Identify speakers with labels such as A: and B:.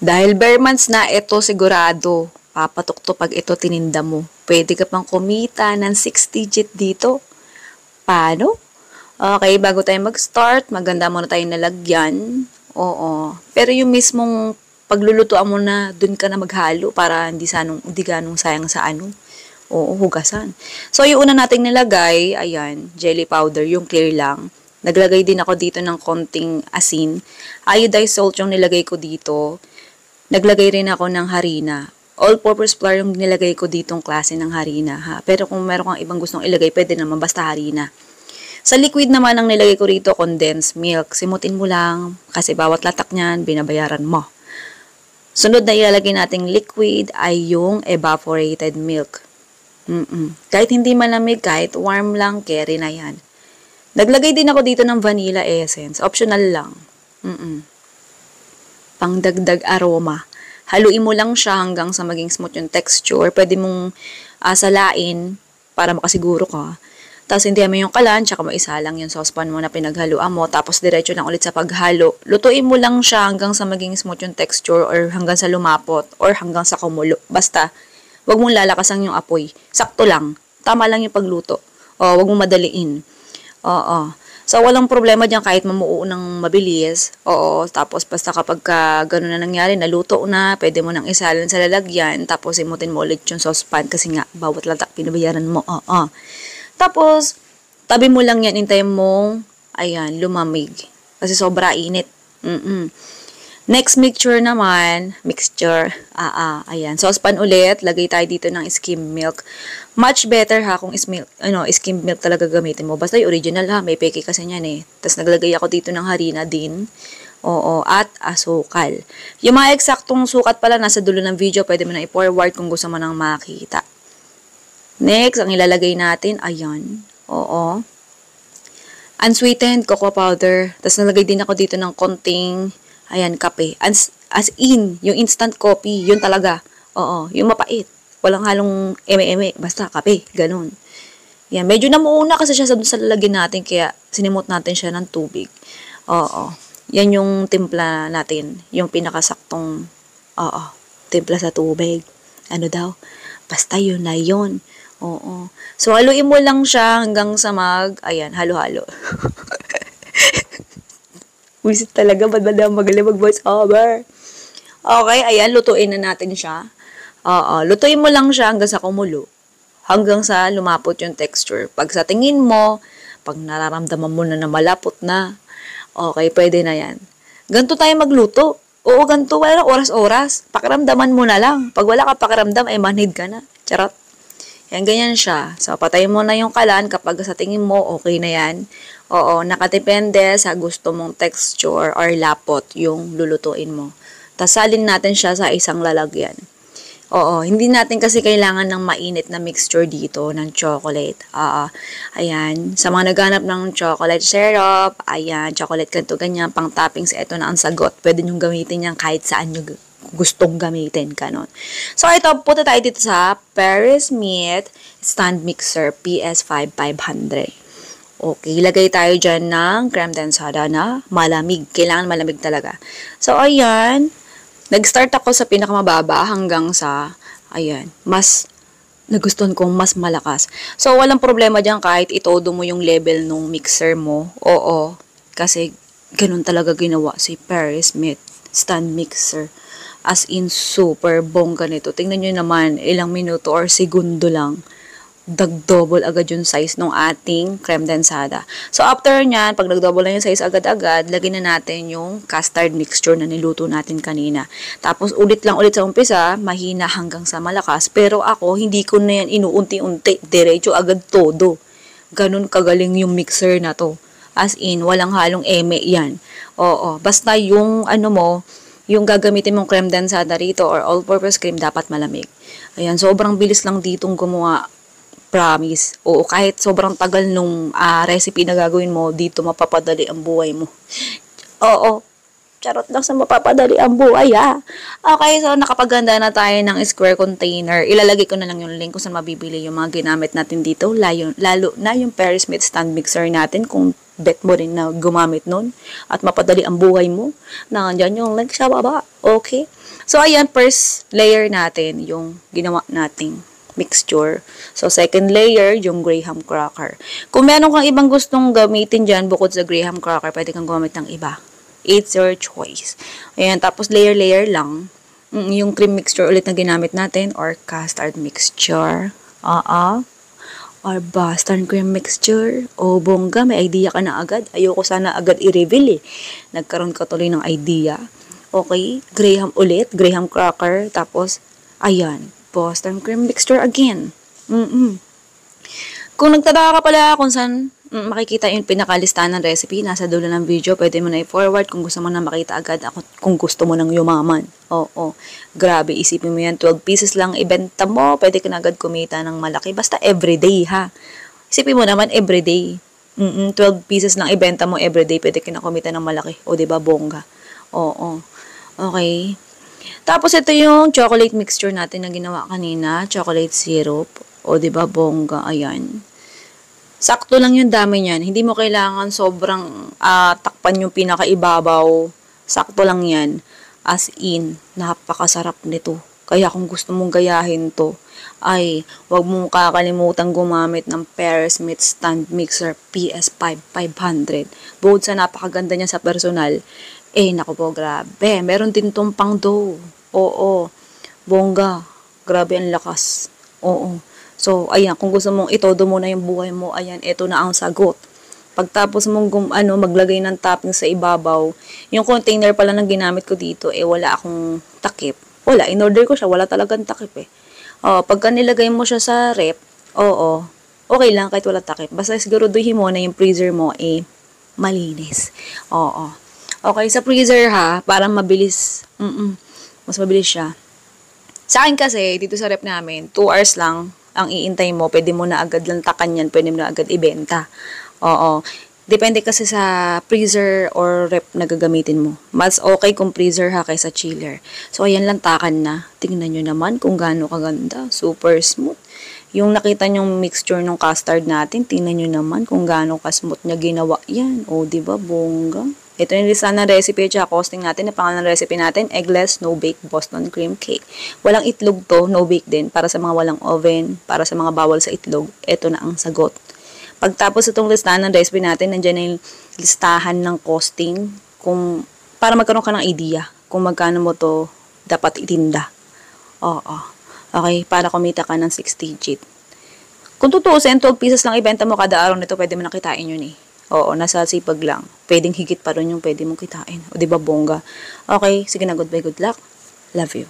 A: Dahil bare months na, ito sigurado. Papatok to pag ito tininda mo. Pwede ka pang kumita ng 6 digit dito. Paano? Okay, bago tayo mag-start, maganda muna tayong nalagyan. Oo. Pero yung mismong paglulutuan mo na, dun ka na maghalo para hindi ganong sayang sa ano. Oo, hugasan. So, yung una nating nilagay, ayan, jelly powder, yung clear lang. Naglagay din ako dito ng konting asin. Iodized salt yung nilagay ko dito. Naglagay rin ako ng harina. All-purpose flour yung nilagay ko ditong klase ng harina, ha. Pero kung meron kang ibang gustong ilagay, pwede naman basta harina. Sa liquid naman ang nilagay ko rito, condensed milk. Simutin mo lang kasi bawat latak niyan, binabayaran mo. Sunod na ilalagay nating liquid ay yung evaporated milk. Kahit hindi malamig, kahit warm lang, carry na yan. Naglagay din ako dito ng vanilla essence. Optional lang. Pangdagdag aroma. Haluin mo lang siya hanggang sa maging smooth yung texture. Pwede mong salain para makasiguro ka. Tapos hindi mo yung kalan, tsaka maisa lang yung saucepan mo na pinaghaluan mo. Tapos diretso lang ulit sa paghalo. Lutuin mo lang siya hanggang sa maging smooth yung texture or hanggang sa lumapot or hanggang sa kumulo. Basta, wag mong lalakasan yung apoy. Sakto lang. Tama lang yung pagluto. O, wag mong madaliin. Oo. So, walang problema dyan kahit mamuo ng mabilis. Oo. Tapos, basta kapag gano'n na nangyari, naluto na, pwede mo nang isalin sa lalagyan. Tapos, imutin mo ulit yung saucepan kasi nga, bawat latak pinabayaran mo. Oo. Tapos, tabi mo lang yan, hintayin mong, ayan, lumamig. Kasi sobra init. Next mixture, ayan, saucepan ulit, lagay tayo dito ng skim milk. Much better ha kung skim milk talaga gamitin mo. Basta yung original ha, may peke kasi niyan eh. Tapos naglagay ako dito ng harina din. Oo, at asukal. Yung mga eksaktong sukat pala nasa dulo ng video, pwede mo na i-forward kung gusto mo nang makita. Next, ang ilalagay natin, ayan. Oo. Unsweetened cocoa powder. Tapos nalagay din ako dito ng konting, ayan, kape. As in, yung instant coffee, yun talaga. Oo, yung mapait. Walang halong eme-eme, basta kape, ganun. Yan, medyo namuuna kasi siya sa lalagyan natin, kaya sinimot natin siya ng tubig. Oo. Yan yung timpla natin, yung pinakasaktong, timpla sa tubig. Ano daw? Basta yun na yun. Oo. So, haluin mo lang siya hanggang sa ayan, halo-halo. Wisit talaga, ba't ba magaling mag-voice over? Okay, ayan, lutuin na natin siya. Oo, lutuin mo lang siya hanggang sa kumulo. Hanggang sa lumapot yung texture. Pag sa tingin mo, pag nararamdaman mo na malapot na, okay, pwede na yan. Ganito tayo magluto. Oo, ganito, wala oras-oras. Pakiramdaman mo na lang. Pag wala ka pakiramdam, manhid ka na. Charot. Yan, ganyan siya. So, patayin mo na yung kalan kapag sa tingin mo, okay na yan. Oo, nakadepende sa gusto mong texture or lapot yung lulutuin mo. Tapos, salin natin siya sa isang lalagyan. Oo, hindi natin kasi kailangan ng mainit na mixture dito ng chocolate. Ayan, sa mga naghanap ng chocolate syrup, ayan, chocolate ganito, ganyan, pang toppings, ito na ang sagot. Pwede nyo gamitin yan kahit saan nyo gustong gamitin, kanon. So, ito, punta tayo dito sa Paris Meat Stand Mixer PS5500. Okay, lagay tayo dyan ng creme densada na malamig. Kailangan malamig talaga. So, ayan, nag-start ako sa pinakamababa hanggang sa, ayan, mas nagustuhan kong mas malakas. So, walang problema dyan kahit itodo mo yung level nung mixer mo. Oo, kasi ganun talaga ginawa si Paris Meat Stand Mixer. As in, super bongga nito. Tingnan nyo naman, ilang minuto or segundo lang. Double agad yung size ng ating creme densada. So, after nyan, pag nag-double na yung size agad-agad, lagyan na natin yung custard mixture na niluto natin kanina. Tapos, ulit lang ulit sa umpisa, mahina hanggang sa malakas. Pero ako, hindi ko na yan inuunti-unti. Diretso agad todo. Ganun kagaling yung mixer na to. As in, walang halong eme yan. Oo, basta yung yung gagamitin mong creme densada rito or all-purpose cream, dapat malamig. Ayan, sobrang bilis lang ditong gumawa. Promise. Oo, kahit sobrang tagal nung recipe na gagawin mo, dito mapapadali ang buhay mo. Oo. Charot lang sa mapapadali ang buhay, ha. Okay, so nakapaganda na tayo ng square container. Ilalagay ko na lang yung link kung saan mabibili yung mga ginamit natin dito. Lalo na yung Paris Smith stand mixer natin kung bet mo rin na gumamit nun at mapadali ang buhay mo. Nandiyan yung link sa baba. Okay? So, ayan, first layer natin yung ginawa nating mixture. So, second layer, yung graham cracker. Kung meron kang ibang gustong gamitin dyan, bukod sa graham cracker, pwede kang gumamit ng iba. It's your choice. Ayan, tapos layer-layer lang. Yung cream mixture ulit na ginamit natin or custard mixture. Or Boston cream mixture. O, bongga, may idea ka na agad. Ayoko sana agad i-reveal eh. Nagkaroon ka tuloy ng idea. Okay, graham cracker, tapos, ayan, Boston cream mixture again. Kung nagtataka ka pala kung saan makikita yung pinakalistahan ng recipe, nasa dulo ng video, pwede mo na i-forward kung gusto mo na makita agad ako, kung gusto mo nang yumaman. Oo, grabe, isipin mo yan, 12 pieces lang ibenta mo, pwede ka na agad kumita ng malaki, basta everyday ha. Isipin mo naman everyday. 12 pieces lang ibenta mo everyday, pwede ka na kumita ng malaki. O, diba, bongga? Oo. Okay. Tapos, ito yung chocolate mixture natin na ginawa kanina. Chocolate syrup. O, diba, bongga? Ayan. Sakto lang yung dami niyan. Hindi mo kailangan sobrang takpan yung pinakaibabaw. Sakto lang yan. As in, napakasarap nito. Kaya kung gusto mong gayahin to, ay, wag mong kakalimutan gumamit ng Paris Smith stand mixer PS5 500. Bukod sa napakaganda niya sa personal, naku po, grabe. Meron din tong pang dough. Oo. Bongga. Grabe ang lakas. Oo. So, ayan, kung gusto mong itodo mo na yung buhay mo, ayan, ito na ang sagot. Pagtapos mong maglagay ng topping sa ibabaw, yung container pala ng ginamit ko dito, wala akong takip. Wala, in-order ko siya, wala talagang takip eh. Pagka nilagay mo siya sa rep, okay lang kahit wala takip. Basta siguruduhin mo na yung freezer mo, malinis. Oo. Okay, sa freezer ha, parang mabilis. Mas mabilis siya. Sa akin kasi, dito sa rep namin, 2 hours lang ang iintay mo. Pwede mo na agad lantakan yan. Pwede mo na agad ibenta. Oo. Depende kasi sa freezer or rep na gagamitin mo. Mas okay kung freezer ha kaysa chiller. So, ayan, lantakan na. Tingnan nyo naman kung gaano kaganda. Super smooth. Yung nakita nyong mixture ng custard natin, tingnan nyo naman kung gaano ka-smooth niya ginawa yan. O, diba, bongga? Ito yung lista ng recipe at costing natin. Ang pangalan ng recipe natin, eggless, no-bake Boston cream cake. Walang itlog to, no-bake din. Para sa mga walang oven, para sa mga bawal sa itlog, ito na ang sagot. Pagtapos itong listahan ng recipe natin, nandiyan na yung listahan ng costing para magkaroon ka ng idea kung magkano mo to dapat itinda. Oo. Okay, para kumita ka ng 6 digit. Kung tutuusin, 12 pieces lang ibenta mo kada araw nito, pwede mo nakitain yun eh. Oo, nasa sipag lang. Pwedeng higit pa rin yung pwede mong kitain. O, diba, bongga? Okay, sige na, goodbye, good luck. Love you.